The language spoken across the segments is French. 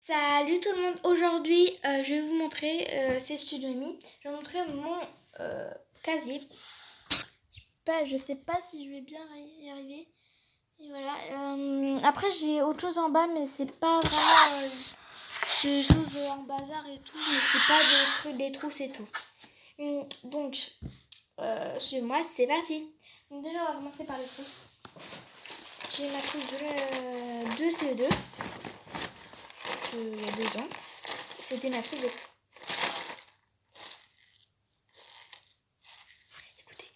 Salut tout le monde, aujourd'hui je vais vous montrer, c'est Studio Mi, je vais vous montrer mon casier. Je sais pas si je vais bien y arriver. Et voilà, après j'ai autre chose en bas mais c'est pas vraiment des choses en bazar et tout, mais c'est pas des trucs, des trousses et tout. Donc suivez-moi, c'est parti. Donc déjà on va commencer par les trousses. J'ai ma trousse de CE2. Il y a 2 ans. C'était ma trousse de... Écoutez.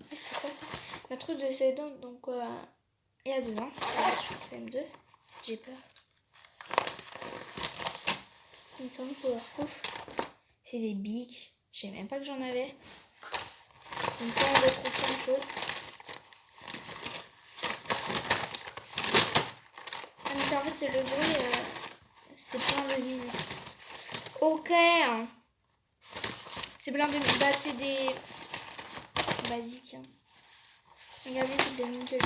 Oui, c'est pas ça. Ma trousse de CE2, donc il y a 2 ans. C'est la CM2. J'ai peur. Une forme Powerproof. C'est des bics. Je sais même pas que j'en avais. Une forme de trop plein de choses. Ah, mais en fait, c'est le bruit. C'est plein de lignes. Ok. C'est plein de... Bah, c'est des... basiques. Hein. Regardez, c'est des lignes que j'ai.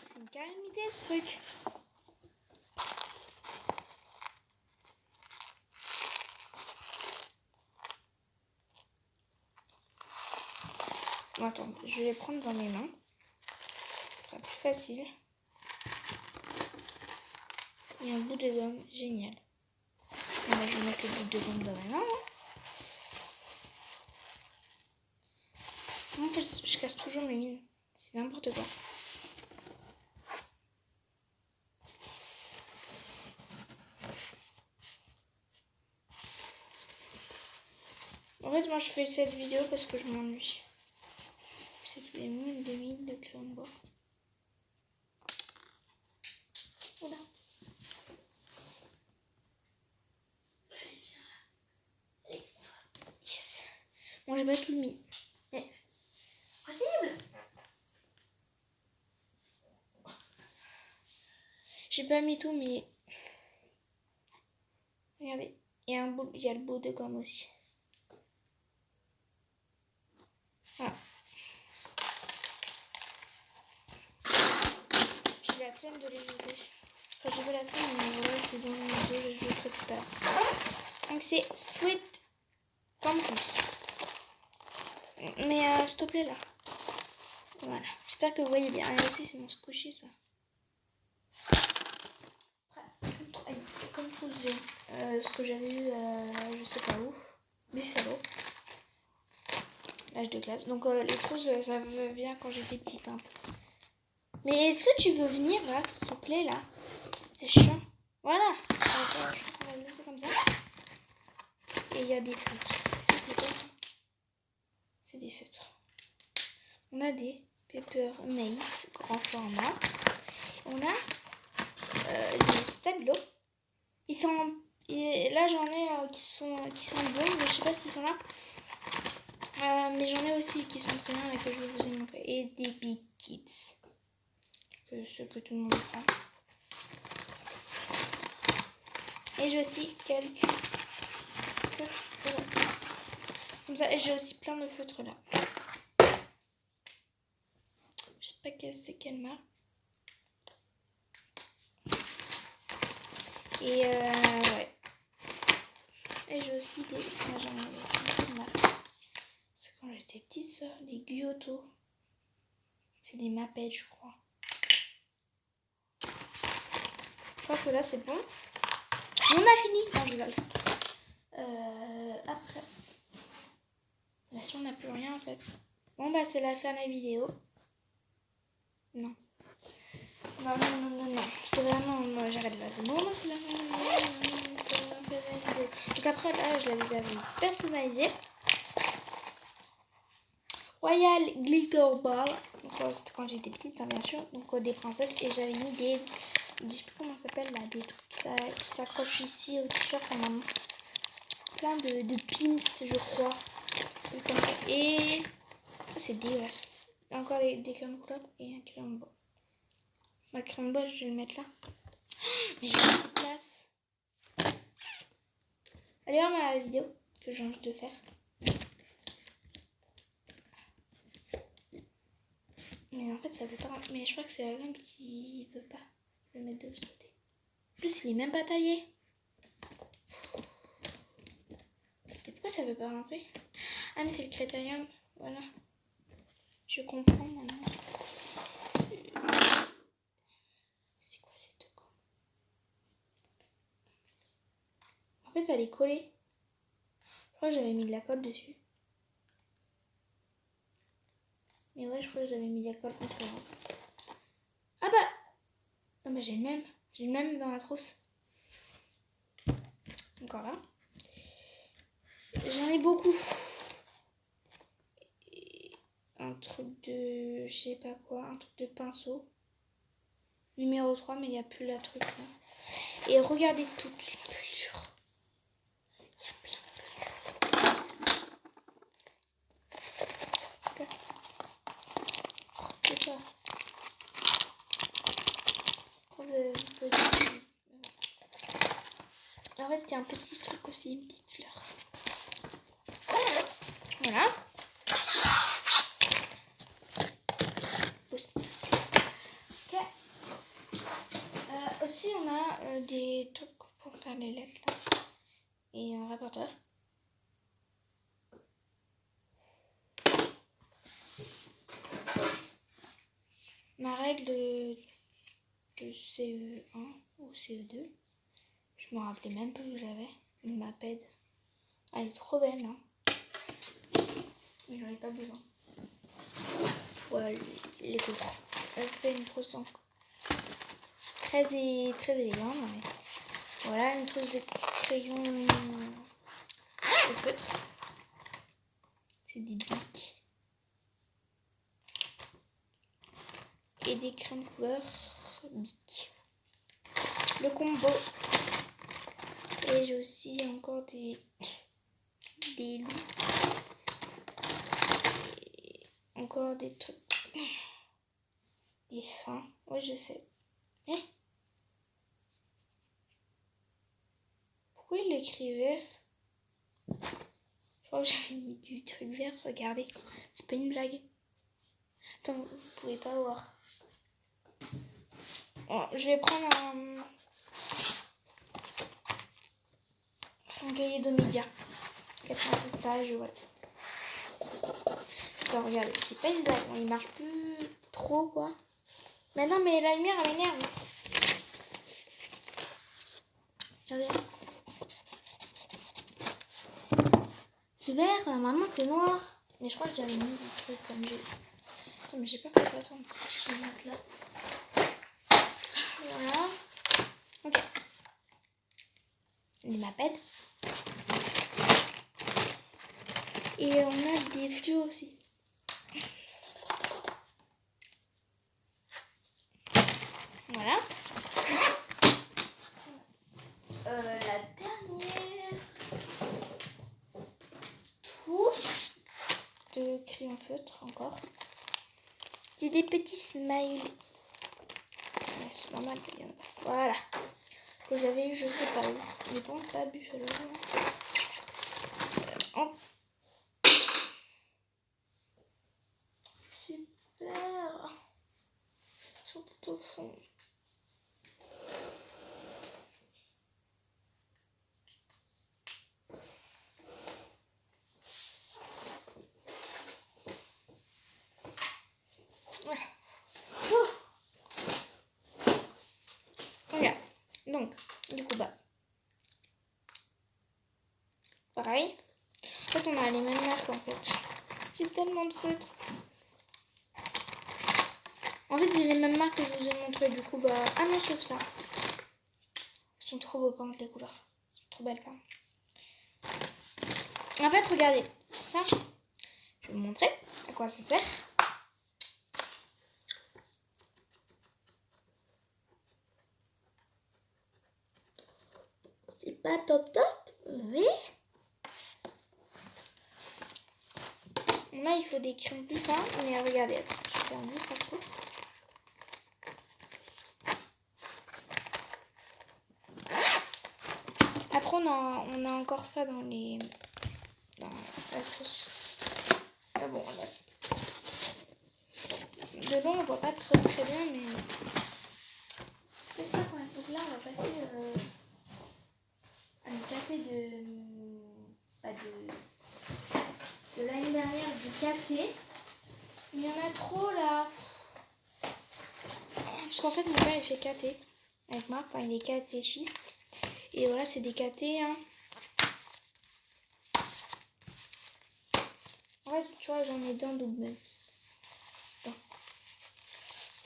C'est une calamité, ce truc. Bon, attends, je vais les prendre dans mes mains. Ce sera plus facile. Il y a un bout de gomme, génial. Et là, je vais mettre le bout de gomme dans mes mains. En fait, je casse toujours mes mines. C'est n'importe quoi. En fait, moi, je fais cette vidéo parce que je m'ennuie. C'est tous les mines de crayon de bois. Oula. Yes. Bon, j'ai pas tout mis. Mais... possible. J'ai pas mis tout, mais... regardez. Il y a le bout de gomme aussi. Voilà. J'ai la flemme de les jeter. Enfin, j'ai pas la flemme, mais voilà, je suis dans une vidéo, je les jeterai tout à l'heure. Donc c'est Sweet Campus. Mais s'il te plaît là. Voilà. J'espère que vous voyez bien. Et aussi c'est mon squishy ça. Après, comme trousse, ce que j'avais eu, je sais pas où. Buffalo. L'âge de classe. Donc les trousses, ça me vient quand j'étais petite. Hein. Mais est-ce que tu veux venir là, s'il te plaît là? C'est chiant. Voilà. On va le laisser comme ça. Et il y a des trucs. Ça c'est quoi ça? C'est des feutres. On a des Papermate grand format. On a des stabilo. Ils sont... et là j'en ai qui sont bons, mais je sais pas s'ils sont là. Mais j'en ai aussi qui sont très bien et que je vais vous en montrer. Et des Big Kids. Ce que tout le monde prend. Et j'ai aussi quelques feutres. Comme ça, et j'ai aussi plein de feutres là. Je sais pas c'est quelle marque. Et ouais. Et j'ai aussi des... moi j'en ai des marques. C'est quand j'étais petite ça, les Gyuto. C'est des Maped je crois. Je crois que là c'est bon. On a fini. Non, je rigole. Après. Là si on n'a plus rien en fait. Bon bah c'est la fin de la vidéo. Non. Non. C'est vraiment... moi j'arrête là. C'est bon, c'est la fin de la vidéo. Donc après là je les avais personnalisés. Royal Glitter Ball. Donc c'était quand j'étais petite hein, bien sûr. Donc des princesses. Et j'avais mis des... je sais plus comment ça s'appelle là. Des trucs qui s'accrochent ici au t-shirt en maman. Plein de pins je crois. Comme ça. Et... oh, c'est dégueulasse. Encore des crayons de couleur et un crayon de bois. Ma crayon de bois je vais le mettre là. Mais j'ai pas de place. Allez voir ma vidéo que je viens de faire. ça veut pas rentrer. Mais je crois que c'est la gomme qui veut pas. Je vais le mettre de l'autre côté. En plus, il est même pas taillé. Et pourquoi ça veut pas rentrer? Ah, mais c'est le critérium. Voilà. Je comprends maintenant. C'est quoi ces deux gommes? En fait, elle est collée. Je crois que j'avais mis de la colle dessus. Mais ouais, je crois que j'avais mis de la colle. Ah bah! Non, mais j'ai le même. J'ai le même dans la trousse. Encore là. J'en ai beaucoup. Et un truc de... je sais pas quoi. Un truc de pinceau. Numéro 3, mais il n'y a plus la truc là. Et regardez toutes les pelures. Il y a plein de pelures. Oh, c'est pas. En fait, il y a un petit truc aussi, une petite fleur. Voilà. Post-it aussi. Ok. Aussi, on a des trucs pour faire les lettres là. Et un rapporteur. Ma règle de CE1 ou CE2. Je me rappelais même pas que j'avais une MAPED. Elle est trop belle, hein. Mais j'en ai pas besoin. Pour les cours. C'était une trousse donc très élégante. Mais voilà, une trousse de crayon de feutre. C'est des bics. Et des crayons de couleur bic. Le combo. Et j'ai aussi encore des loups. Et encore des trucs. Des fins. Oui, je sais. Mais pourquoi il écrivait? Je crois que j'avais mis du truc vert. Regardez. C'est pas une blague. Attends, vous pouvez pas voir. Bon, je vais prendre un cahier de médias. 87 pages, ouais. Attends, regardez, c'est pas une blague. Bon, il marche plus trop, quoi. Mais non, mais la lumière, elle m'énerve. Regardez. C'est vert, normalement c'est noir. Mais je crois que j'avais mis des trucs comme j'ai. Attends, mais j'ai peur que ça tombe. Je vais mettre là. Voilà. Ok. Les MAPED. Et on a des fluos aussi. Voilà. La dernière trousse de crayon feutre encore. C'est des petits smileys. Ouais, c'est normal, il y en a. Voilà. Que j'avais eu, je sais pas où. Mais bon, pas bu Super. Ils sont tout au fond. Voilà. Regarde. Donc, du coup, bah. Pareil. En fait, on a les mêmes marques en fait. J'ai tellement de feutres. En fait, c'est les mêmes marques que je vous ai montré. Du coup, bah. Ah non, sauf ça. Ils sont trop beaux, par contre, les couleurs. Ils sont trop belles, pardon. En fait, regardez. Ça, je vais vous montrer à quoi ça sert. C'est pas top top, mais là il faut des crayons plus fins. Mais regardez, attends, je vais faire juste la trousse. Après on a encore ça dans la trousse. Ah bon, là c'est de loin on voit pas très bien, mais c'est ça quand même. Donc là on va passer à nos cafés de l'année dernière du café. Il y en a trop là. Parce qu'en fait mon père il fait KT avec moi, enfin il est catéchiste. Et voilà, c'est des KT hein. En fait tu vois j'en ai deux en double même. Bon.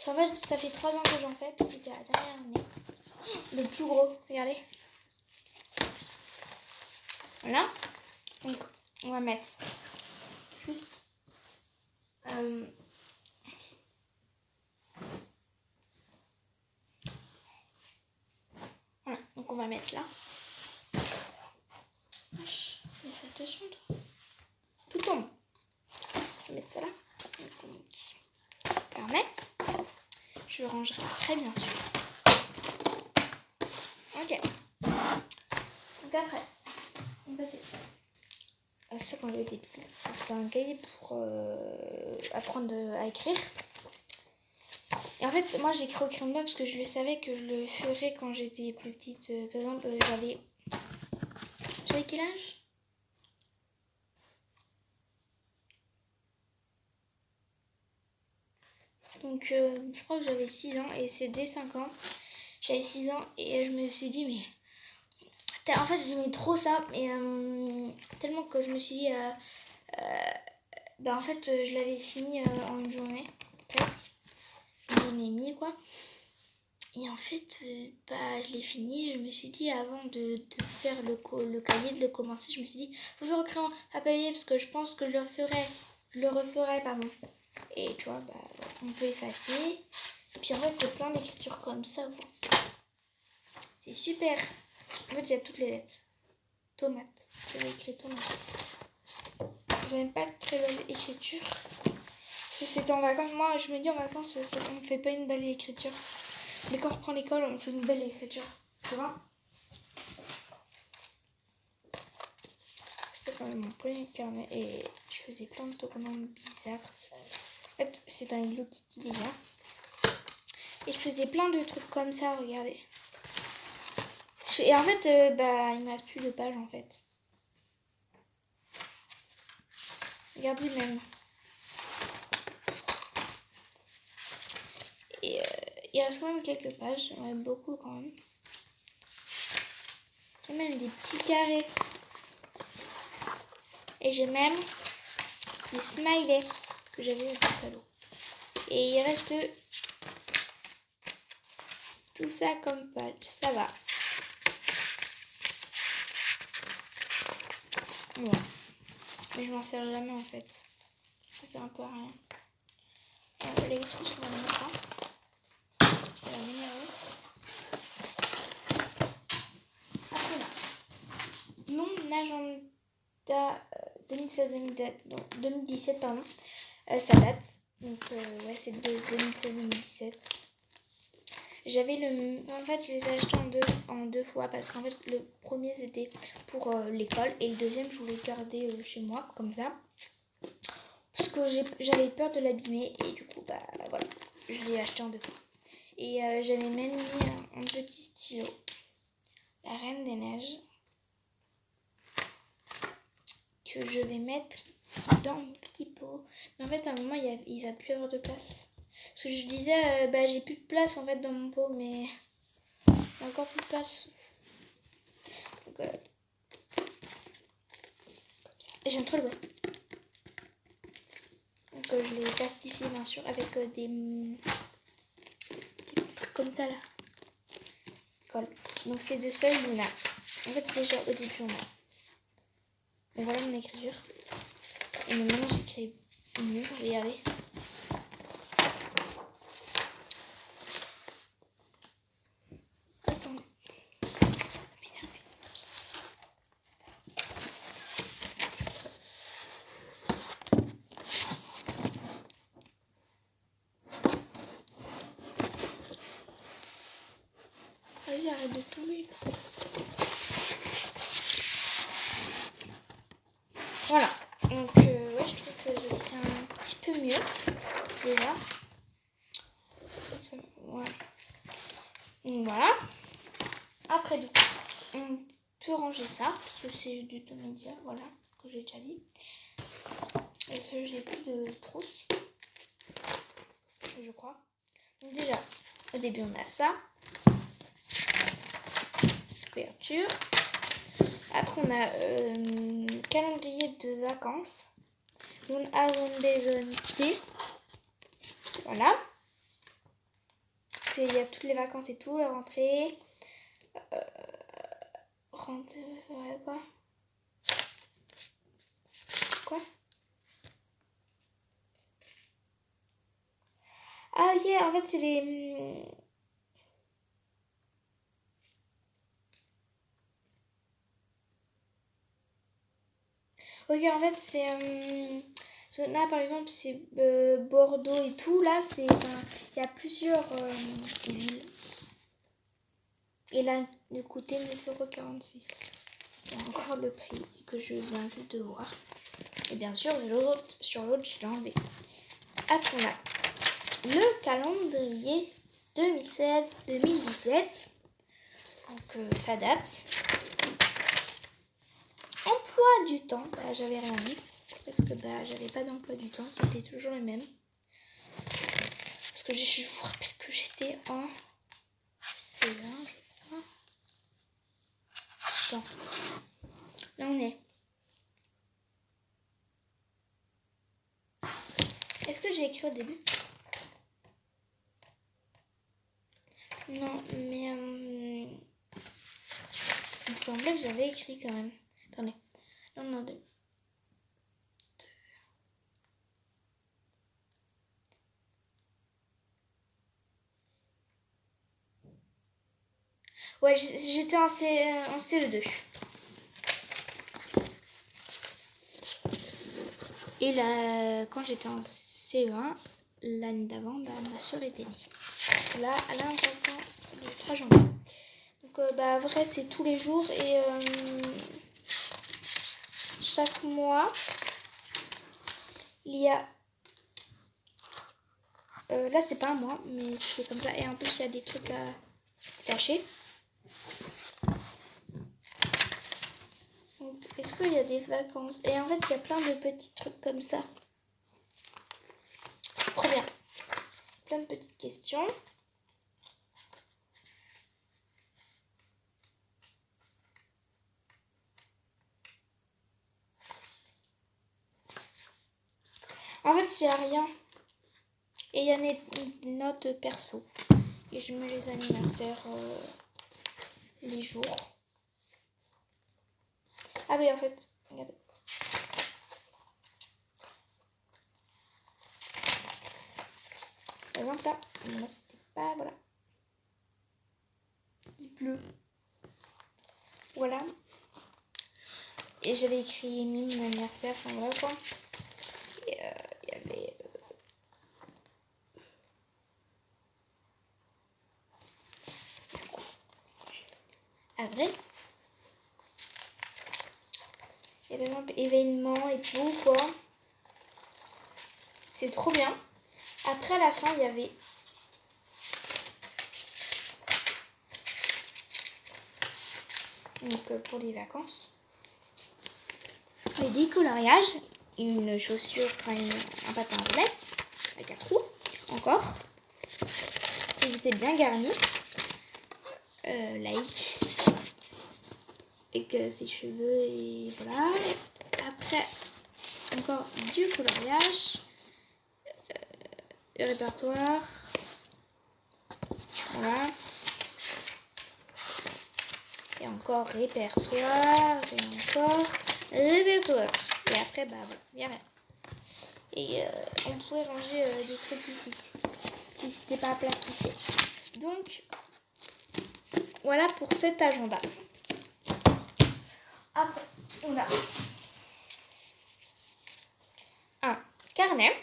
En fait ça fait 3 ans que j'en fais, puis c'était la dernière année. Le plus gros, regardez. Voilà. Donc on va mettre juste voilà, donc on va mettre là. Wesh, mais fais attention toi. Tout tombe. Je vais mettre ça là. Permet. Je le rangerai après bien sûr. Ok. Donc après, on va passer. C'est ça quand j'étais petite, c'était un cahier pour apprendre à écrire. Et en fait, moi j'écris au crayon de bois parce que je le savais que je le ferais quand j'étais plus petite. Par exemple, j'avais quel âge? Donc je crois que j'avais 6 ans et c'est dès 5 ans. J'avais 6 ans et je me suis dit mais... En fait j'aimais trop ça et tellement que je me suis dit... en fait je l'avais fini en une journée, presque. Une journée et demie quoi. Et en fait je l'ai fini. Je me suis dit avant de faire le cahier, de le commencer, je me suis dit faut faire au crayon à papier parce que je pense que je le referai pardon. Et tu vois, on peut effacer. Et puis en fait, c'est plein d'écritures comme ça. Quoi. C'est super. En fait, il y a toutes les lettres. Tomate. J'avais écrit tomate. J'avais pas de très belle écriture. Parce que c'était en vacances. Moi, je me dis en vacances, on ne fait pas une belle écriture. Mais quand on reprend l'école, on fait une belle écriture. Tu vois? C'était quand même mon premier carnet. Et je faisais plein de documents bizarres. En fait, c'est un Hello Kitty déjà. Et je faisais plein de trucs comme ça, regardez. Et en fait, il me reste plus de pages en fait. Regardez même. Et il reste quand même quelques pages, ouais, beaucoup quand même. J'ai même des petits carrés. Et j'ai même des smileys que j'avais au cadeau. Et il reste tout ça comme page, ça va. Ouais. Mais je m'en sers jamais en fait. Ça sert un peu à rien. Les trucs sur la mettre là. C'est la numéro. Après là. Mon agenda 2017 pardon. Ça date. Donc ouais c'est de 2016-2017. J'avais en fait je les ai achetés en deux fois parce qu'en fait le premier c'était pour l'école et le deuxième je voulais le garder chez moi comme ça parce que j'avais peur de l'abîmer et du coup voilà je l'ai acheté en deux fois et j'avais même mis un petit stylo la Reine des Neiges que je vais mettre dans mon petit pot mais en fait à un moment il va plus avoir de place. Parce que je disais, j'ai plus de place en fait dans mon pot, mais j'ai encore plus de place. Donc, comme ça. J'aime trop le bruit. Donc je l'ai plastifié bien sûr avec des trucs comme ça là. Colle. Donc c'est de Soy Luna. En fait déjà au début on a. Donc voilà mon écriture. Et maintenant j'écris mieux, regardez. Vas-y, arrête de tomber. Voilà. Donc, ouais, je trouve que j'écris un petit peu mieux. Déjà. Voilà. Après, du coup, on peut ranger ça, parce que c'est du média, voilà, que j'ai déjà dit. Et que j'ai plus de trousse, je crois. Donc déjà, au début, on a ça. Couverture. Après, on a calendrier de vacances. Zone A, zone B, zone C. Voilà. Il y a toutes les vacances et tout, la rentrée. Rentrée, quoi Quoi Ah, ok, en fait, c'est les... Ok, en fait, c'est... là, par exemple, c'est Bordeaux et tout. Là, c'est... il y a plusieurs villes. Et là, il coûtait 9,46 €. Il y a encore le prix que je viens juste de voir. Et bien sûr, sur l'autre, je l'ai enlevé. Après, on a le calendrier 2016-2017. Donc, ça date. Emploi du temps. Bah, j'avais rien mis. Parce que j'avais pas d'emploi du temps. C'était toujours le même. Parce que je vous rappelle que j'étais en C1, je crois. Attends. Là, on est. Est-ce que j'ai écrit au début? Non, mais il me semblait que j'avais écrit quand même. Attendez. Non, deux. Ouais, j'étais en CE2. Et là, quand j'étais en CE1, l'année d'avant, ma soeur était née. Là, elle a un enfant le 3 janvier. Donc, vrai, c'est tous les jours. Et chaque mois, il y a... là, c'est pas un mois, mais c'est comme ça. Et en plus, il y a des trucs à cacher. Donc, est-ce qu'il y a des vacances? Et en fait, il y a plein de petits trucs comme ça. Trop bien. Plein de petites questions. En fait, il n'y a rien. Et il y a des notes perso. Et je mets les anniversaires, les jours. Ah oui, en fait, regardez. Par exemple, là c'était pas... Voilà. Du bleu. Voilà. Et j'avais écrit mime mon anniversaire, enfin voilà quoi. Et il y avait... avril. Et par exemple, événements et tout, quoi. C'est trop bien. Après, à la fin, il y avait... Donc, pour les vacances. Les décoloriages. Une chaussure, enfin, un patin à roulettes. Avec 4 roues. Encore. Et j'étais bien garnie. Like. Avec ses cheveux et voilà. Après, encore du coloriage. Le répertoire. Voilà. Et encore répertoire. Et encore répertoire. Et après, voilà, il n'y a rien. Et on pourrait ranger des trucs ici. Si c'était pas plastifié. Donc, voilà pour cet agenda. Après, on a un carnet.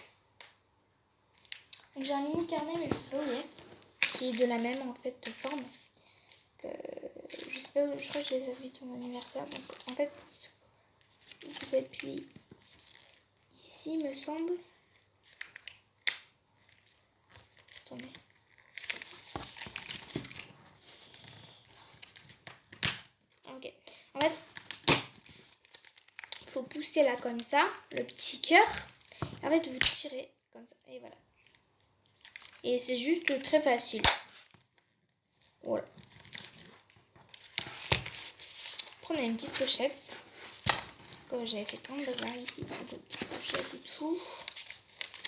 J'ai un mini carnet, mais je sais pas où il est. Qui est de la même en fait forme. Je sais pas où, je crois que je les avais ton anniversaire. Donc en fait, vous appuyez ici, me semble. Attendez. poussez là comme ça, le petit cœur. En fait, vous tirez comme ça. Et voilà. Et c'est juste très facile. Voilà. Prenez une petite pochette. Comme j'avais fait plein de bazar ici. De petites pochettes et tout.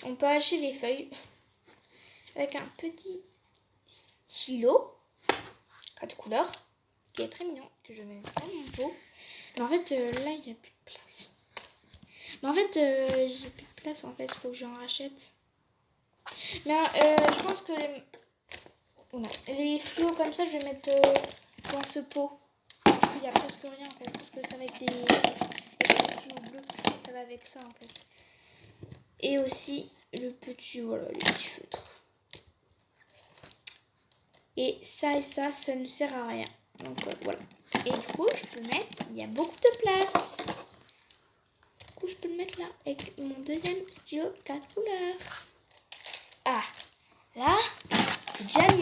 On peut hacher les feuilles. Avec un petit stylo. 4 couleurs. Qui est très mignon. Que je mets dans mon pot. Mais en fait, là, il n'y a plus de place. Mais en fait, j'ai plus de place. En fait, il faut que j'en rachète. Mais je pense que les fluos comme ça, je vais mettre dans ce pot. Il n'y a presque rien en fait. Parce que ça va être des fluos bleus. Ça va avec ça en fait. Et aussi le petit, voilà, les petits feutres. Et ça, ça ne sert à rien. Donc voilà. Et du coup, je peux mettre, il y a beaucoup de place. Du coup, je peux le mettre là avec mon deuxième stylo 4 couleurs. Ah, là, c'est déjà mieux.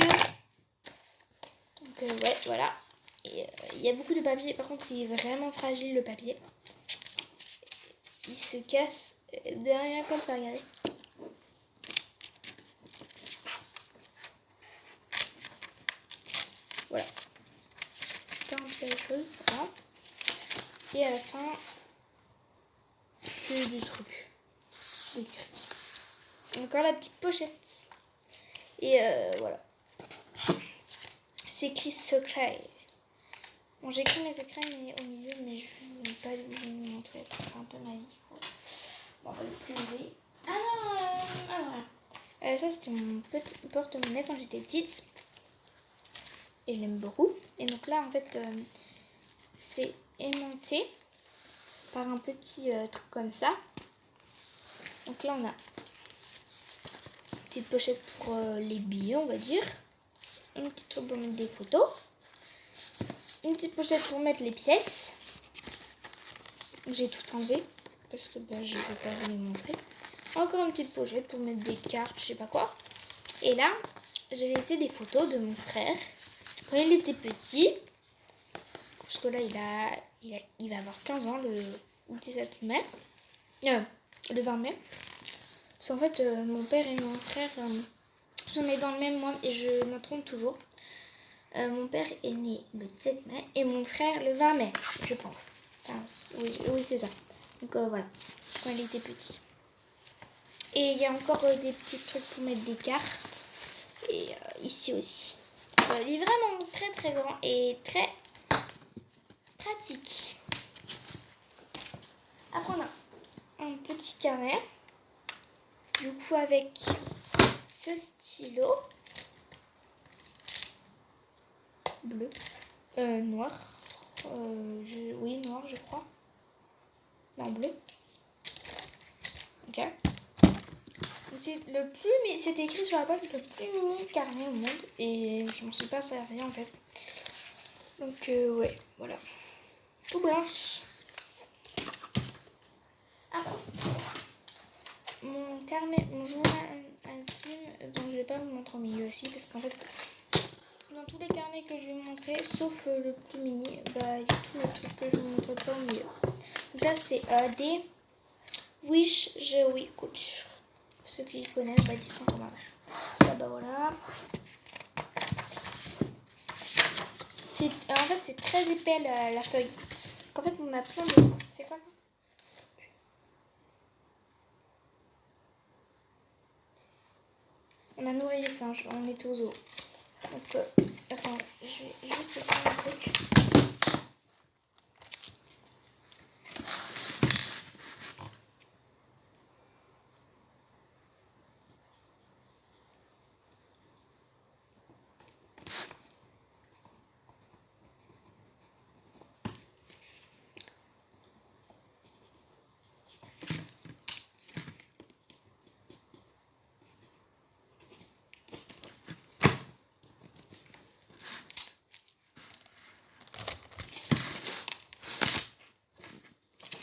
Donc ouais, voilà. Et il y a beaucoup de papier. Par contre, il est vraiment fragile le papier. Il se casse derrière comme ça, regardez. Voilà. C'est un petit les choses. Voilà. Et à la fin, c'est des trucs. C'est écrit. Encore la petite pochette. Et voilà. C'est écrit secret. Bon, j'ai écrit mes secrets mais au milieu, mais je ne vais pas vous montrer. C'est un peu ma vie, quoi. Bon, on va le plus lever. Ah non, ça, c'était mon petit porte-monnaie quand j'étais petite. Et je l'aime beaucoup. Et donc là, en fait, c'est aimanté par un petit truc comme ça. Donc là, on a une petite pochette pour les billets, on va dire. Une petite truc pour mettre des photos. Une petite pochette pour mettre les pièces. J'ai tout enlevé parce que je ne vais pas vous les montrer. Encore une petite pochette pour mettre des cartes, je sais pas quoi. Et là, j'ai laissé des photos de mon frère quand il était petit. Parce que là, il va avoir 15 ans le 17 mai. Le 20 mai. Parce qu'en fait, mon père et mon frère sont nés dans le même mois et je me trompe toujours. Mon père est né le 17 mai et mon frère le 20 mai, je pense. Enfin, oui, c'est ça. Donc voilà, quand il était petit. Et il y a encore des petits trucs pour mettre des cartes. Et ici aussi. Il est vraiment très très grand et très pratique. Après, on a un petit carnet. Du coup, avec ce stylo bleu, noir. Oui, noir, je crois. Non, bleu. Ok. C'est le plus, mais c'est écrit sur la page le plus mini carnet au monde et je m'en suis pas servi en fait. Donc ouais, voilà. Tout blanche. Alors, mon carnet, mon journal intime, donc je vais pas vous montrer au milieu aussi parce qu'en fait, dans tous les carnets que je vais vous montrer, sauf le plus mini, il y a tous les trucs que je vous montre pas au milieu. Donc là, c'est des Wish Joey Couture. Ceux qui connaissent, dites-moi comment faire. Là, voilà. En fait, c'est très épais la feuille. En fait, on a plein de... C'est quoi ça? On a nourri les singes, on est aux zoo. Donc, attends, je vais juste faire un truc.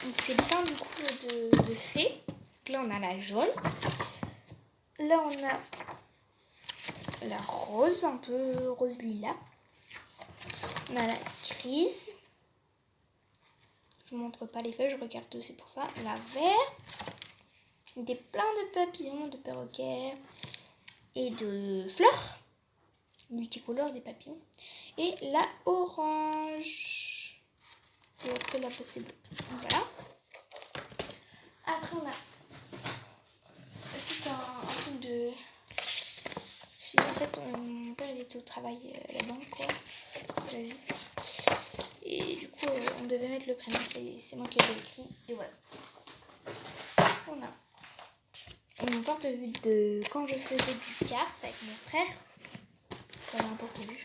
Donc, c'est plein du coup de fées. Donc, là, on a la jaune. Là, on a la rose, un peu rose lilas. On a la grise. Je ne montre pas les feuilles, je regarde deux, c'est pour ça. La verte, des plein de papillons, de perroquets et de fleurs. Multicolores, des papillons. Et la orange. Et après là, c'est bleu. Voilà. Après, on a... C'est un truc de... En fait, mon père, il était au travail à la banque, quoi. Vas-y. Et du coup, on devait mettre le prénom. Et c'est moi qui l'ai écrit. Et voilà. On a une porte-vue de quand je faisais du kart avec mon frère. Voilà un porte-vue.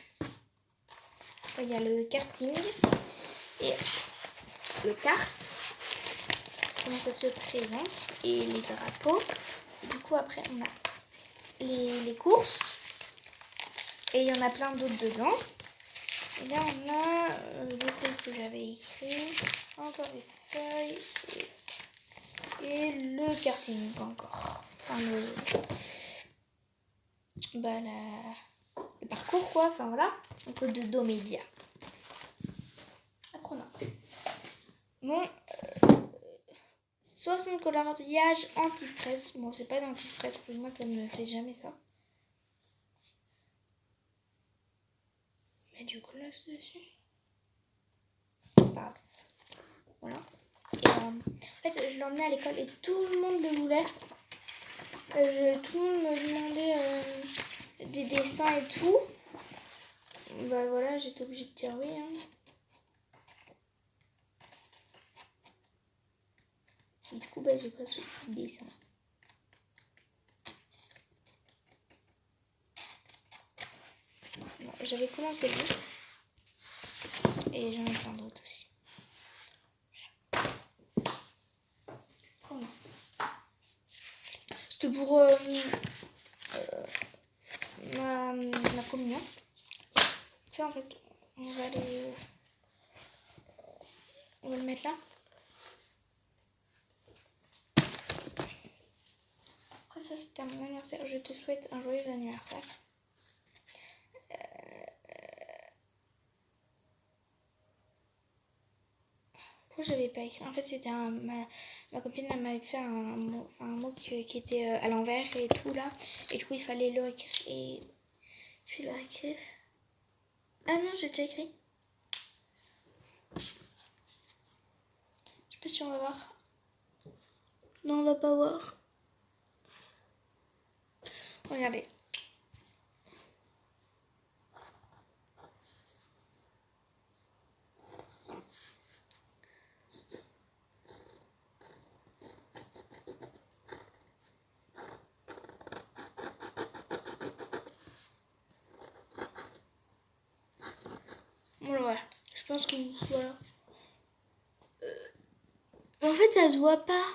Il y a le karting et le kart. Comment ça se présente. Et les drapeaux. Et du coup, après, on a les courses. Et il y en a plein d'autres dedans. Et là, on a des feuilles que j'avais écrites. Encore des feuilles. Et le karting encore. Enfin, le parcours, quoi. Enfin, voilà. Un peu de Domédia. Après, on a mon 60 coloriages anti-stress. Bon, c'est pas d'anti-stress. Pour moi, ça ne me fait jamais ça. Mais du coup, là, c'est dessus. Pas. Voilà. Et en fait, je l'emmenais à l'école et tout le monde le voulait. Tout le monde me demandait des dessins et tout. Bah voilà, j'étais obligée de dire oui. Hein. Et du coup, bah, j'ai pas ce petit dessin. J'avais commencé lui. Et j'en ai plein d'autres aussi. Voilà. C'était pour ma communion. Tu sais, en fait, on va le mettre là. Après ça, c'était mon anniversaire. Je te souhaite un joyeux anniversaire. Pourquoi j'avais pas écrit? En fait, c'était ma copine, elle m'avait fait un mot qui était à l'envers et tout là. Et du coup, il fallait le écrire. Et je vais le réécrire. Ah non, j'ai déjà écrit. Je sais pas si on va voir. Non, on va pas voir. Regardez. Voilà. Je pense que voilà. En fait, ça se voit pas.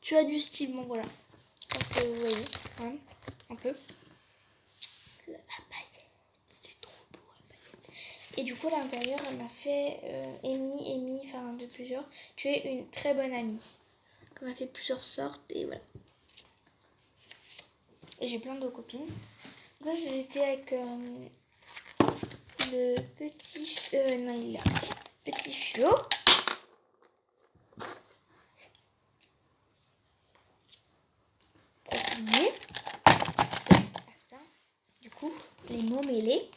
Tu as du style. Bon, voilà. Je pense que vous voyez quand même. Un peu. La paillette. C'est trop beau la paillette. Et du coup, à l'intérieur, elle m'a fait Amy, enfin de plusieurs. Tu es une très bonne amie. Elle m'a fait plusieurs sortes et voilà. Et j'ai plein de copines. Là, j'étais avec le petit... non, il est là. Petit Flo. Du coup, les mots mêlés.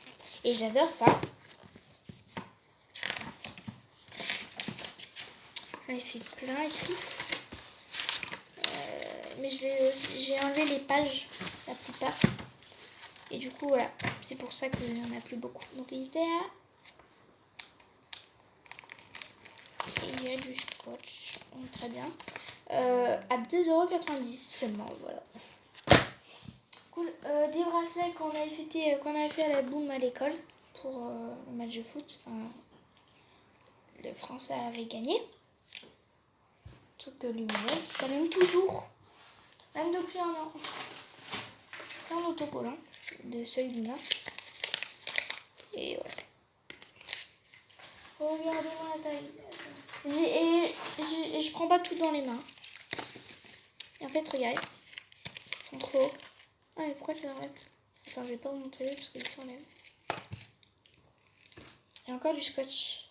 Et j'adore ça. J'en ai fait plein et tout. Mais j'ai enlevé les pages, la plupart. Et du coup, voilà. C'est pour ça qu'il n'y en a plus beaucoup. Donc, il était à... Et il y a du scotch. Très bien. À 2,90 € seulement, voilà. Cool. Des bracelets qu'on avait fait à la boum à l'école pour le match de foot. Enfin, le français avait gagné. Truc lumineux. Ça m'aime toujours. Même depuis un an. Plein d'autocollants de seuil lumineux. Et voilà. Regardez-moi la taille. Et je prends pas tout dans les mains. Et en fait, regarde. Ils sont trop hauts. Ah, mais pourquoi ça enlève? Attends, je vais pas vous montrer parce qu'ils s'enlèvent. Il y a encore du scotch.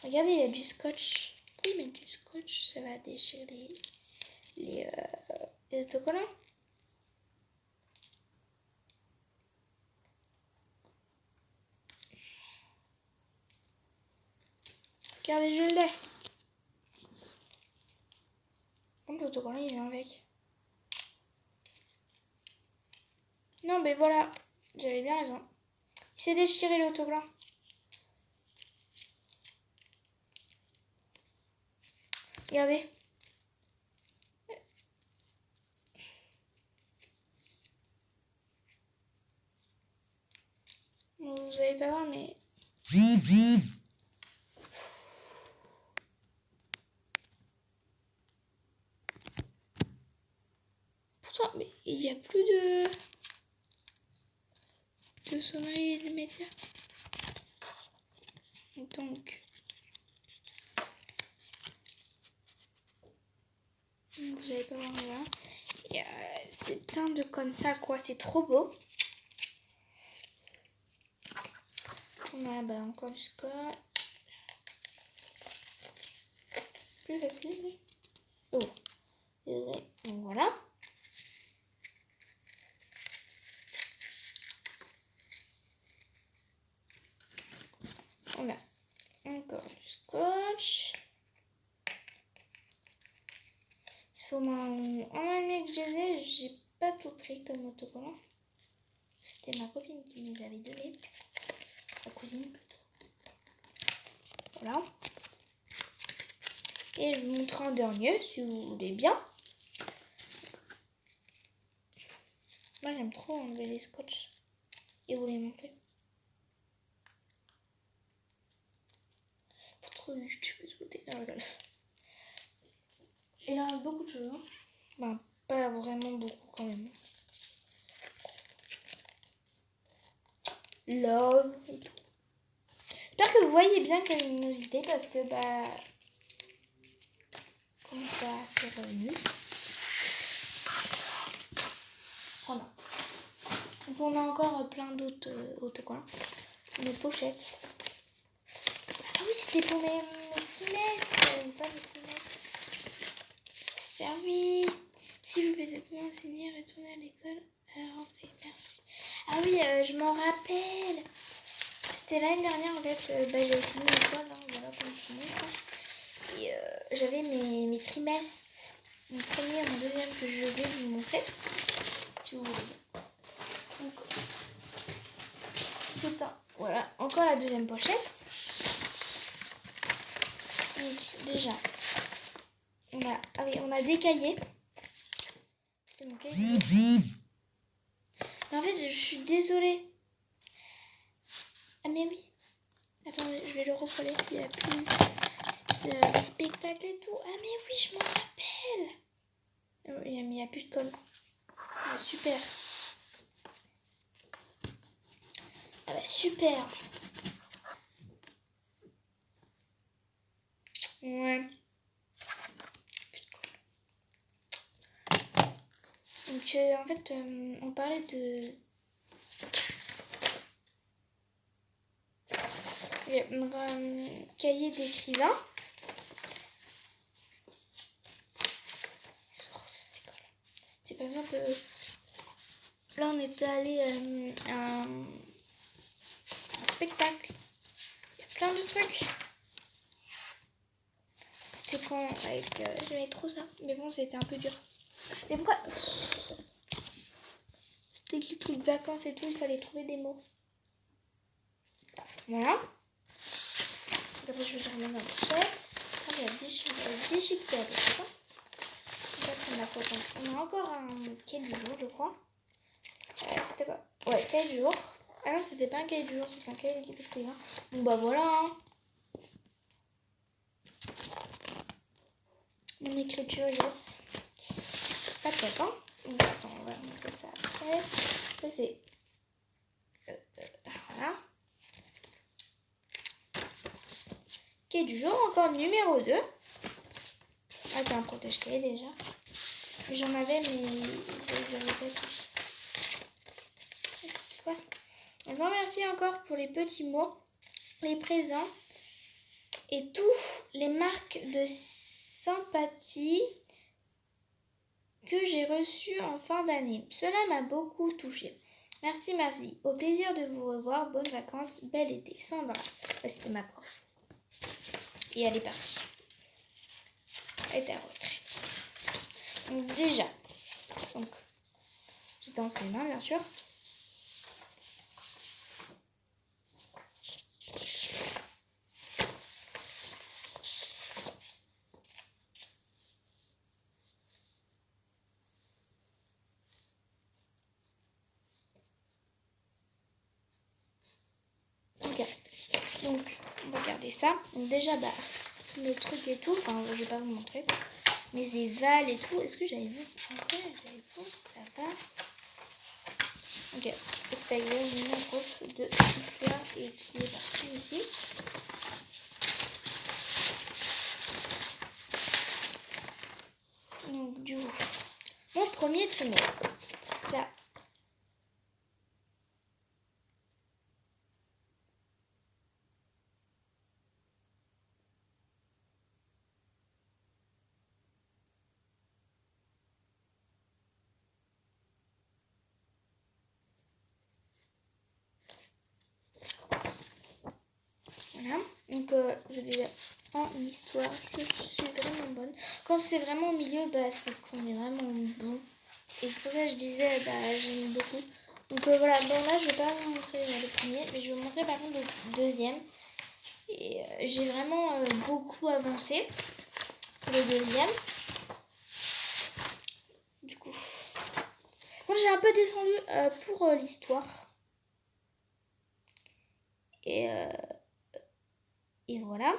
Regardez, il y a du scotch. Oui, mais du scotch, ça va déchirer les autocollants. Regardez, je l'ai. L'autocollant, il vient avec. Non, mais voilà. J'avais bien raison. Il s'est déchiré l'autocollant. Regardez. Vous allez pas voir, mais... Putain, mais il n'y a plus de sonnerie et de médias. Donc... Vous allez pas voir, là. C'est plein de comme ça, quoi. C'est trop beau. On a bah, encore du scotch. Plus facile, oui. Oh, désolé. Donc voilà. On a encore du scotch. Ça fait au moins un an et demi que je les ai. J'ai pas tout pris comme autocollant. C'était ma copine qui me les avait donné. Ma cousine plutôt. Voilà. Et je vous montre un dernier si vous voulez bien. Moi j'aime trop enlever les scotch et vous les montrer. Faut trop YouTube ce côté. Non, voilà. Il a beaucoup de choses. Hein. Ben, pas vraiment beaucoup quand même. Love et tout. J'espère que vous voyez bien quelle luminosité parce que bah comment ça va faire nuit. Voilà. Donc on a encore plein d'autres autocollants. Mes pochettes. Ah oui, c'était pour mes trimestres. Pas mes trimestres. Ah oui. S'il vous plaît, de pouvoir enseigner, retourner à l'école à la rentrée. Merci. Ah oui, je m'en rappelle. C'était l'année dernière en fait. J'avais fini l'école. Hein, voilà, comme je finis. Et j'avais mes trimestres. Mon premier et mon deuxième que je vais vous montrer. Si vous voulez. Donc, c'est un. Voilà, encore la deuxième pochette. Donc, déjà, on a des cahiers. C'est mon cahier. Mais en fait, je suis désolée. Ah, mais oui. Attendez, je vais le recoller. Il y a plus le spectacle et tout. Ah, mais oui, je m'en rappelle. Mais il n'y a plus de colle. Ah, super. Ah, bah, super. Ouais. Donc, en fait, on parlait de... cahier d'écrivain. C'était par exemple... là, on était allé à un spectacle. Il y a plein de trucs. C'était quand... avec j'aimais trop ça. Mais bon, c'était un peu dur. Mais pourquoi... C'était les trucs de vacances et tout. Il fallait trouver des mots. Voilà. Après, je vais remettre dans la pochette. Ah, il y a déchiquetage, c'est ça? On a encore un cahier du jour, je crois. C'était quoi? Ouais, cahier du jour. Ah non, c'était pas un cahier du jour, c'était un cahier d'écrivain. Bon, bah voilà. Hein. Mon écriture, yes. Pas top, hein? Donc, attends, on va montrer ça après. Ça, c'est... voilà. Cahier du jour, encore numéro 2. Ah, t'as un protège-cahier déjà. J'en avais, mais je les avais pas tous. C'est quoi? Un grand merci encore pour les petits mots, les présents. et toutes les marques de sympathie que j'ai reçues en fin d'année. Cela m'a beaucoup touchée. Merci. Au plaisir de vous revoir. Bonnes vacances. Bel été. Sandra. C'était ma prof. Et elle est partie. Elle est à retraite. Donc déjà, j'ai dans ses mains, bien sûr. Donc, regardez ça. Donc déjà, le truc et tout. Enfin, je vais pas vous montrer. Mes évals et tout. Est-ce que j'avais vu? Ok, j'avais vu. Ça va. Ok. C'est une prof de histoire et qui est partie ici. Donc, du coup, mon premier trimestre. Là. Voilà. Donc, je disais, en histoire, je suis vraiment bonne. Quand c'est vraiment au milieu, c'est qu'on est vraiment bon. Et c'est pour ça que je disais, j'aime beaucoup. Donc voilà, bon là, je vais pas vous montrer le premier, mais je vais vous montrer par contre le deuxième. Et j'ai vraiment beaucoup avancé pour le deuxième. Du coup, bon, j'ai un peu descendu pour l'histoire. Et voilà.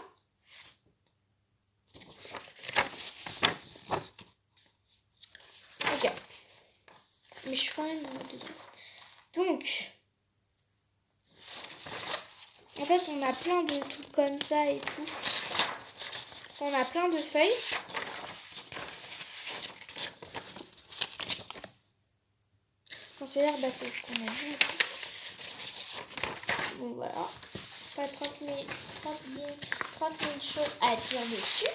Ok. Mais je suis quand même dedans. Donc, en fait, on a plein de trucs comme ça et tout. On a plein de feuilles. Conseillère, c'est ce qu'on a vu. Bon, voilà. Pas 30 000 choses à dire dessus.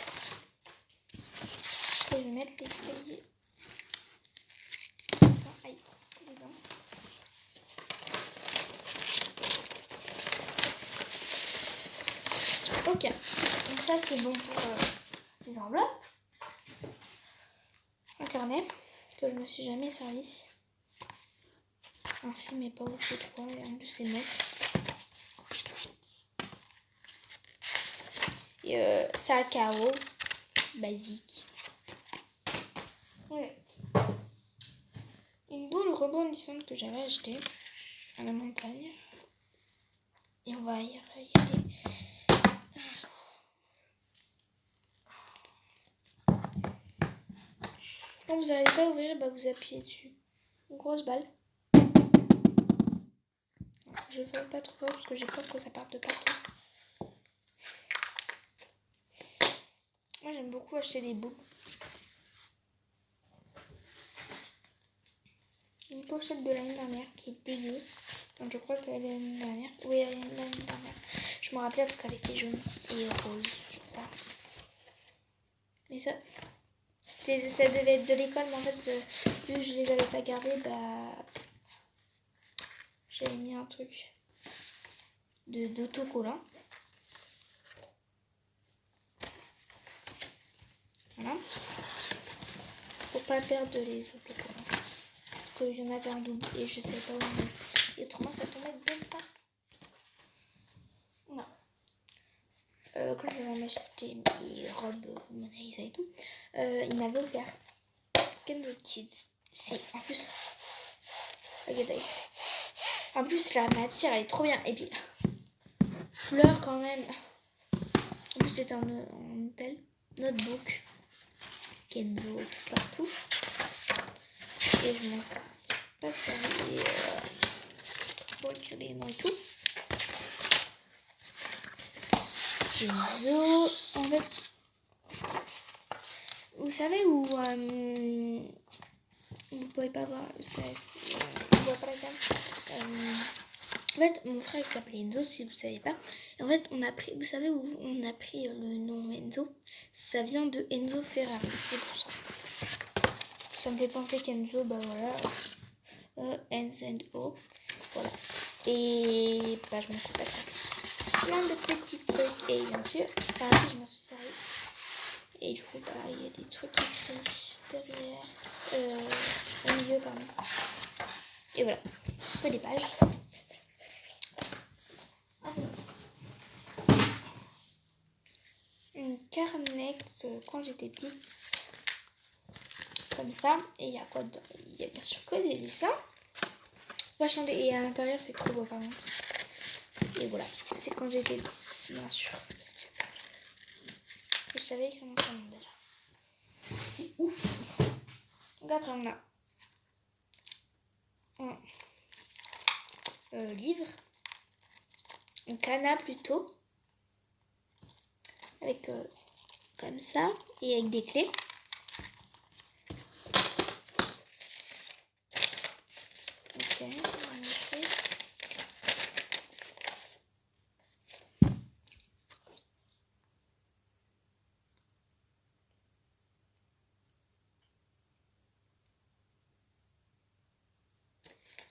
Et je vais mettre les feuilles. Attends, aïe, dedans. Ok, donc ça c'est bon pour les enveloppes. Un carnet que je me suis jamais servi. Ainsi, mais pas beaucoup trop. Et en plus, c'est neuf. Et sac à eau basique. Ouais. Une boule rebondissante que j'avais achetée à la montagne. Et on va y aller. Quand vous n'arrivez pas à ouvrir, vous appuyez dessus. Une grosse balle. Je ne fais pas trop fort parce que j'ai peur que ça parte de partout. Moi j'aime beaucoup acheter des boules. Une pochette de l'année dernière qui est dégueu. Donc je crois qu'elle est l'année dernière. Oui, elle est l'année dernière. Je me rappelais parce qu'elle était jaune et rose, je crois. Mais ça devait être de l'école, mais en fait, vu que je les avais pas gardées, j'avais mis un truc d'autocollant. Voilà. Pour pas perdre les autocollants. Parce qu'il y en avait un double et je savais pas où on est. Et autrement, ça tombait même pas. Non. Quand je vais m'acheter mes robes Mona Lisa et tout, il m'avait offert Kenzo Kids. Si, en plus. Regardez. En plus, la matière, elle est trop bien. Et puis, fleurs quand même. En plus, c'était en tel notebook. Kenzo tout partout. Et je m'en sers pas servi. Trop écrire les noms et tout. Kenzo. En fait, vous savez où vous pouvez pas voir. On voit pas la gamme. En fait, mon frère il s'appelait Enzo, si vous ne savez pas. En fait, on a pris, vous savez où on a pris le nom Enzo? Ça vient de Enzo Ferrari, c'est pour ça. Ça me fait penser qu'Enzo, bah voilà, Enzo, voilà. Et bah je m'en suis pas ça. Plein de petits trucs, et bien sûr, enfin si je m'en suis servi. Et du coup, bah il y a des trucs écrits derrière, au milieu quand même. Et voilà, peu des pages. Un carnet quand j'étais petite, comme ça, et il y a quoi dedans? Il y a bien sûr que des dessins, vachement et à l'intérieur c'est trop beau par contre. Et voilà, c'est quand j'étais petite, bien sûr, parce que je savais écrire mon prénom déjà. C'est ouf. Donc après on a un livre, un canard plutôt, avec comme ça, et avec des clés. Ok, on a fait.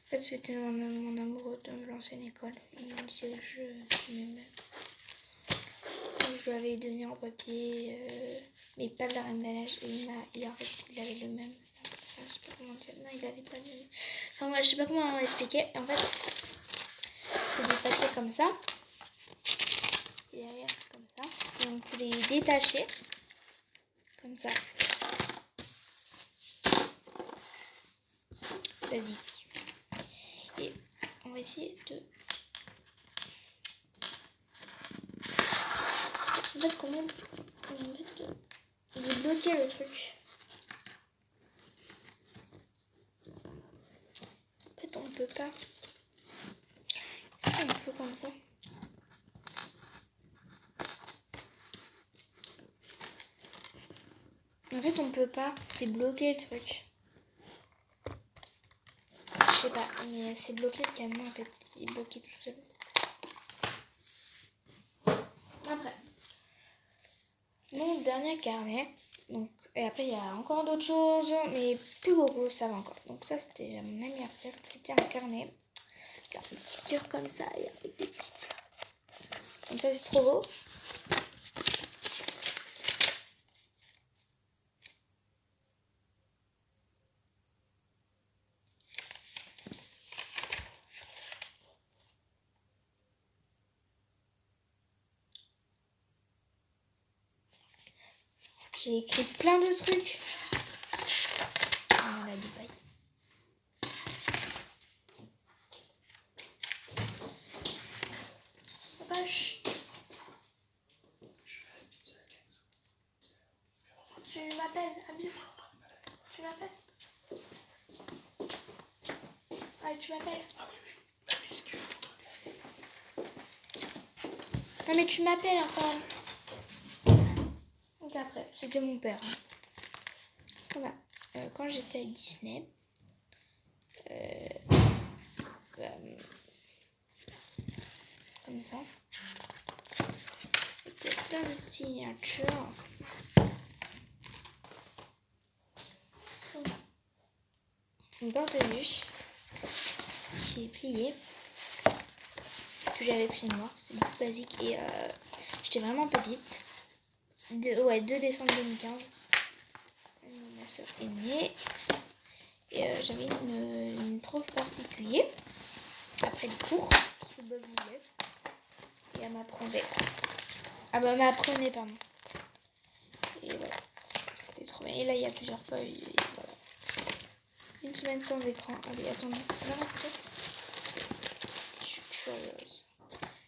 En fait, c'était mon amoureux de l'ancienne école. C'est je lui avais donné en papier, mais pas de la Reine des Neiges. Et il avait le même. Enfin, je sais pas comment dire. Non, il avait pas le même. Enfin, moi, je sais pas comment expliquer. En fait, c'est des papiers comme ça. Et derrière, comme ça. Et on peut les détacher. Comme ça. Vas-y. Et on va essayer de... En fait, comment... En fait, de bloquer le truc. En fait, on peut pas... Si, on peut comme ça. En fait, on peut pas. C'est bloqué le truc. Je sais pas, mais c'est bloqué le camion en fait. Il est bloqué tout seul. Après, mon dernier carnet. Donc, et après, il y a encore d'autres choses, mais plus beaucoup, ça va encore. Donc, ça, c'était mon anniversaire. C'était un carnet. Avec des petits cœurs comme ça et avec des petits fleurs. Comme ça, c'est trop beau. J'ai écrit plein de trucs. On a du paille. Papa, chut. Tu m'appelles, Abib. Tu m'appelles. Ouais, tu m'appelles. Ah oui, oui. Bah oui, si tu veux ton truc. Non, mais tu m'appelles enfin. Donc après, c'était mon père. Voilà. Quand j'étais à Disney, comme ça, il y a plein de signatures. Voilà. Une porte-nuit qui est pliée, que j'avais pris noir, c'est beaucoup basique et j'étais vraiment petite. 2 décembre 2015. Ma soeur est née. Et j'avais une prof particulière après les cours. Parce que bah, je voulais. Et elle m'apprenait. Ah bah, elle m'apprenait, pardon. Et voilà. C'était trop bien. Et là, il y a plusieurs feuilles. Et voilà. Une semaine sans écran. Allez, attendez. Je suis curieuse.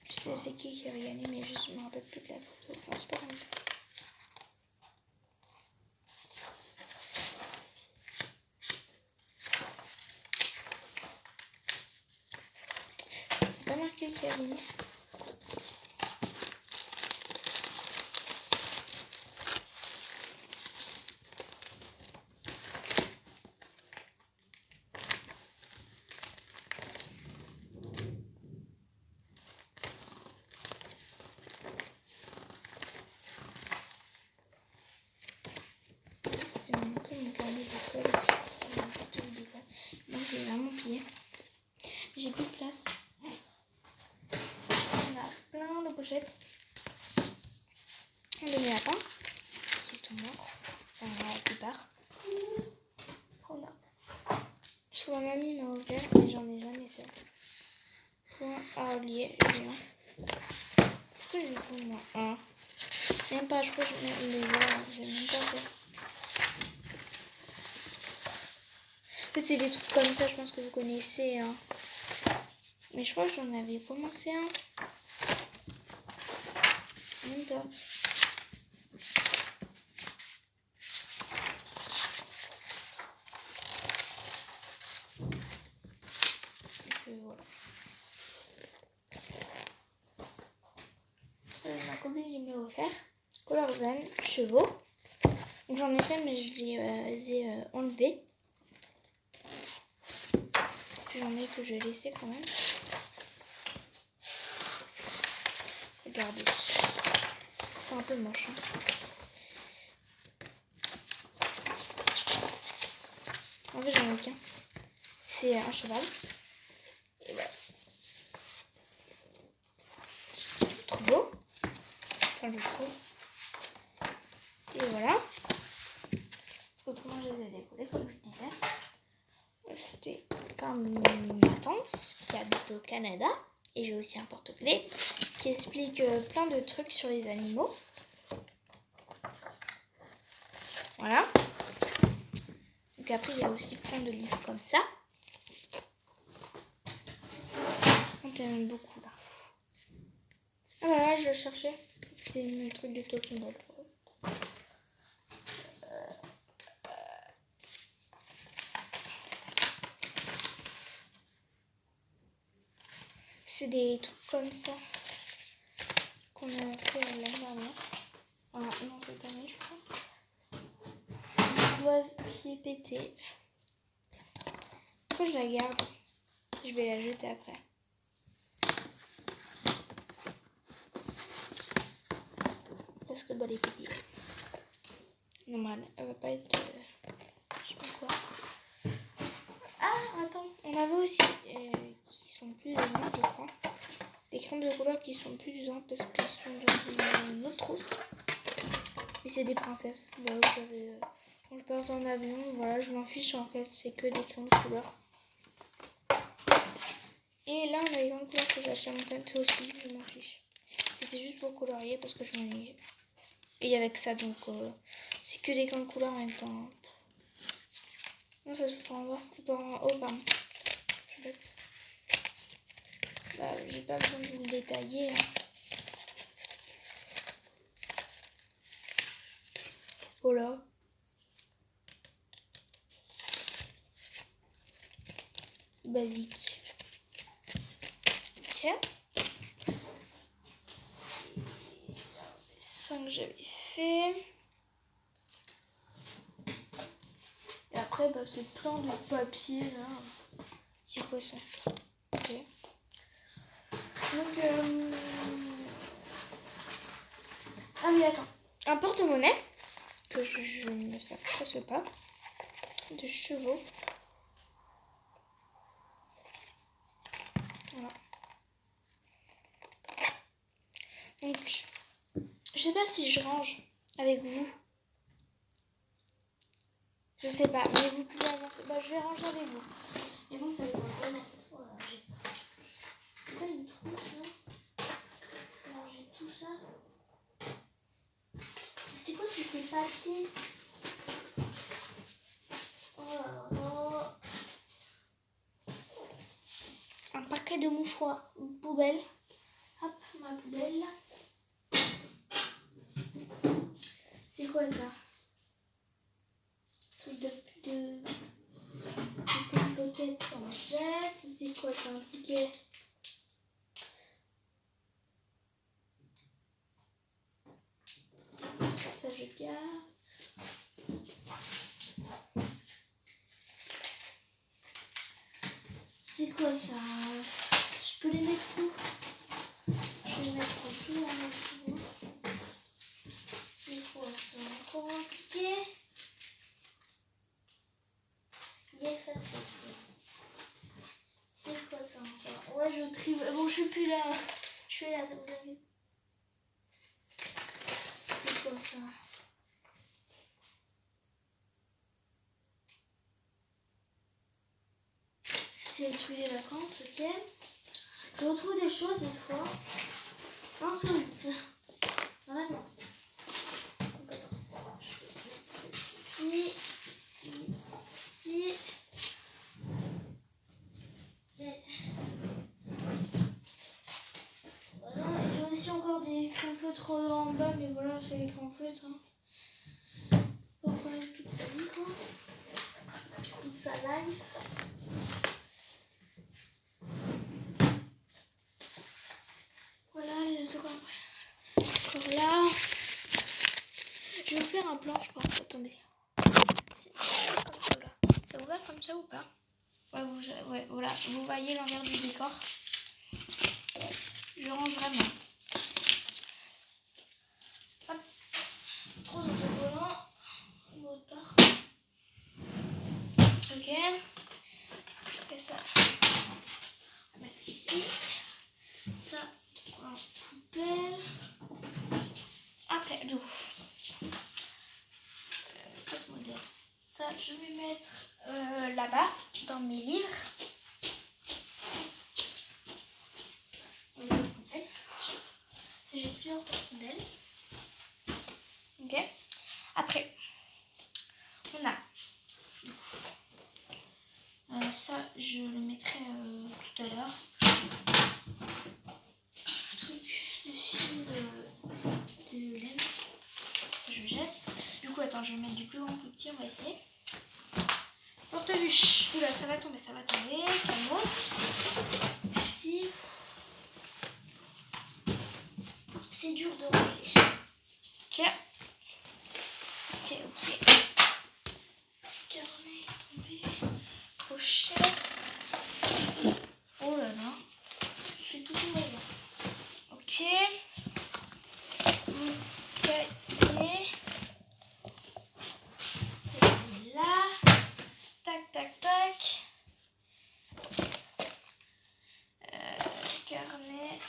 Je sais c'est qui avait gagné, mais je me rappelle plus de la photo. Enfin, c'est pas grave. C'est pas marqué qui a gagné. pochette. Un demi-lapin qui est tout mort. Enfin, la plupart. Oh non. Je crois que ma mamie m'a ouvert, mais j'en ai jamais fait. Point à lier, j'ai un. Pourquoi j'ai fait moi un? Même pas, je crois que je les vois, j'ai même pas fait. En fait, c'est des trucs comme ça, je pense que vous connaissez. Hein. Mais je crois que j'en avais commencé un. Même pas. Voilà. Ma copine me l'a offert. Couleur zen, chevaux. Donc j'en ai fait, mais je les ai enlevés. J'en ai que je laissais quand même. Regardez. C'est un peu moche. Hein. En fait, j'en ai qu'un. C'est un cheval. Et voilà. Trop beau. Enfin, je trouve. Et voilà. Parce qu'autrement, je les ai décollés, comme je disais. C'était par ma tante qui habite au Canada. Et j'ai aussi un porte-clés qui explique plein de trucs sur les animaux. Voilà. Donc après, il y a aussi plein de livres comme ça. On t'aime beaucoup là. Ah voilà, je cherchais. C'est le truc de Talking Doll. C'est des trucs comme ça qu'on a fait l'année dernière. Ah non, cette année, je crois. Une doise qui est pétée. Pourquoi je la garde? Je vais la jeter après. Parce que bah, elle est pétée. Normal, elle va pas être... je sais pas quoi. Ah, attends, on avait aussi... qui sont plus usantes, je crois. Des crèmes de couleur qui sont plus usantes parce qu'elles sont dans une autre trousse. Et c'est des princesses. Voilà, vous avez... quand je parte en avion, voilà, je m'en fiche en fait. C'est que des crèmes de couleur. Et là, on a les crèmes de couleur que j'ai acheté à mon tante aussi, je m'en fiche. C'était juste pour colorier parce que je m'ennuie. Et avec ça, donc c'est que des crèmes de couleur en même temps. Non, ça se prend en bas. En haut, pardon. Je suis bête. Bah, j'ai pas besoin de vous le détailler. Hein. Voilà. Basique. Ok. 5 que j'avais fait. Et après, bah, c'est plein de papier là. C'est quoi ça? Ok. Donc, ah oui, attends. Un porte-monnaie que je ne sais presque pas. De chevaux. Voilà. Donc, je sais pas si je range avec vous. Je sais pas, mais vous pouvez avancer. Bah, je vais ranger avec vous. Et bon, ça dépend vraiment. Voilà, j'ai pas une trousse là. Ranger tout ça. C'est quoi tous ces papiers? Oh là là. Un paquet de mouchoirs. Une poubelle. Hop, ma poubelle. C'est quoi ça? Truc de pocket qu'on jette. C'est quoi ça? Un ticket? Ça je garde. C'est quoi ça? Je peux les mettre où? Je vais les mettre tout en dessous. C'est quoi ça? Encore un ticket? Il est effacé. C'est quoi ça encore? Ouais, je trie. Bon, je suis plus là. Je suis là, ça vous avez. ça. C'était le truc des vacances, ok. Je retrouve des choses des fois insolites. Vraiment. Donc, attends. Je vais mettre celle-ci. Et voilà. J'ai aussi encore des crayons feutres en bas, mais voilà, c'est les crayons feutres. Hein. Pourquoi toute sa vie, quoi. Toute sa life. Voilà les autocollants. Encore là. Je vais vous faire un plan, je pense. Attendez. C'est comme ça là. Ça vous va comme ça ou pas? Ouais, voilà. Vous voyez l'envers du décor. Je range vraiment. Hop. Trop d'autocollants. L'autre part. Ok. Je fais ça. On va mettre ici. Ça en poubelle. Après, code modèle. Ça, je vais mettre là-bas, dans mes livres. J'ai plusieurs modèles. Ok. Après, on a ça, je le mettrai tout à l'heure. Truc de fil de laine. Je jette. Du coup, attends, je vais mettre du plus grand, plus petit, on va essayer. Porte-bûche. Oula, ça va tomber, ça va tomber. Calmos. Merci. C'est dur de ranger. Ok. Ok. Carnet tombé. Pochette. Oh là là. Je fais tout tomber là. Ok. Mon cahier. Là. Tac, tac, tac. Carnet.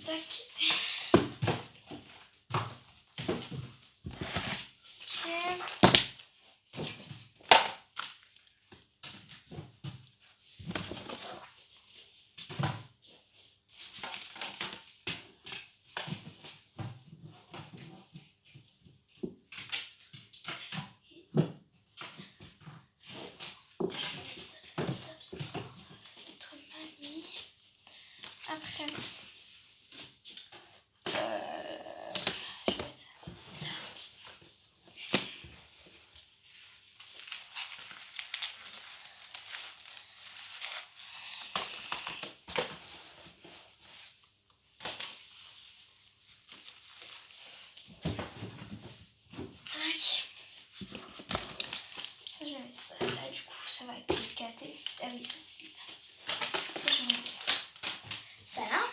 Tac. Après, je vais mettre ça là. Tac. Ça, je vais mettre ça là, du coup, ça va être le caté. Ah oui, ça c'est là. Ça, je vais mettre ça là.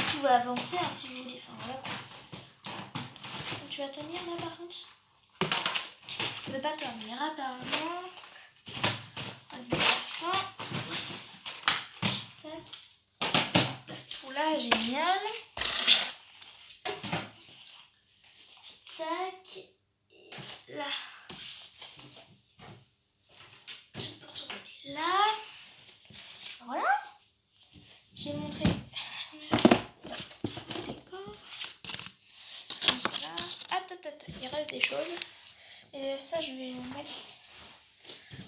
Vous pouvez avancer hein, si vous voulez. Enfin, voilà. Donc, tu vas tenir là par contre. Tu ne peux pas tenir apparemment. Tout là, génial. Tac. Et là. Je peux remonter là. Voilà. J'ai montré le décor. Là. Attends, il reste des choses. Et ça, je vais le mettre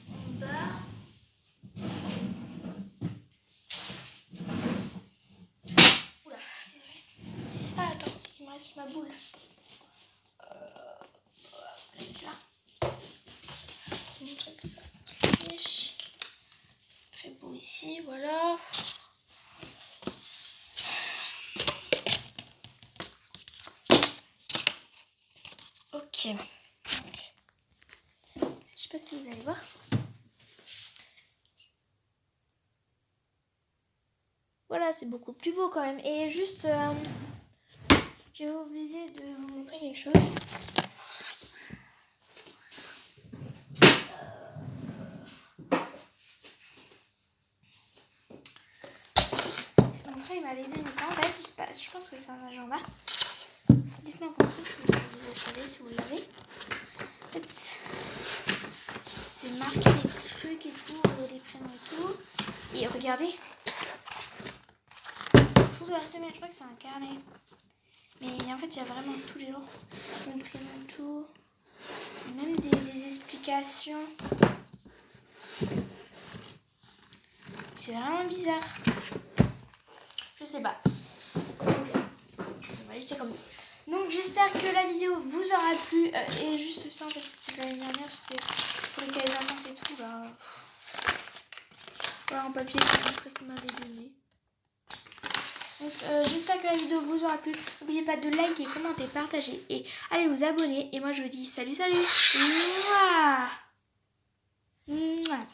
en bas. Oula, désolé. Ah, attends, il me reste ma boule. C'est là. C'est mon truc, ça. C'est très beau ici, voilà. Ok. Je sais pas si vous allez voir. Voilà, c'est beaucoup plus beau quand même. Et juste, j'ai oublié de vous montrer quelque chose. Mon frère il m'avait donné ça en fait. Je pense que c'est un agenda. Dites-moi en commentaire si vous le savez, si vous l'avez. En fait, c'est marqué des trucs et tout, les prénoms et tout. Et regardez. Pour la semaine, je crois que c'est un carnet. Mais en fait, il y a vraiment tous les jours. Mon prénom, tout. Et même des explications. C'est vraiment bizarre. Je sais pas. On va laisser comme ça. Donc j'espère que la vidéo vous aura plu. Et juste ça, en fait, c'était l'année dernière, c'était pour les cahiers d'avance et tout. Bah, voilà, en papier, c'est qu'on m'avait donné. Donc j'espère que la vidéo vous aura plu. N'oubliez pas de liker, commenter, partager et allez vous abonner. Et moi je vous dis salut. Mouah. Mouah.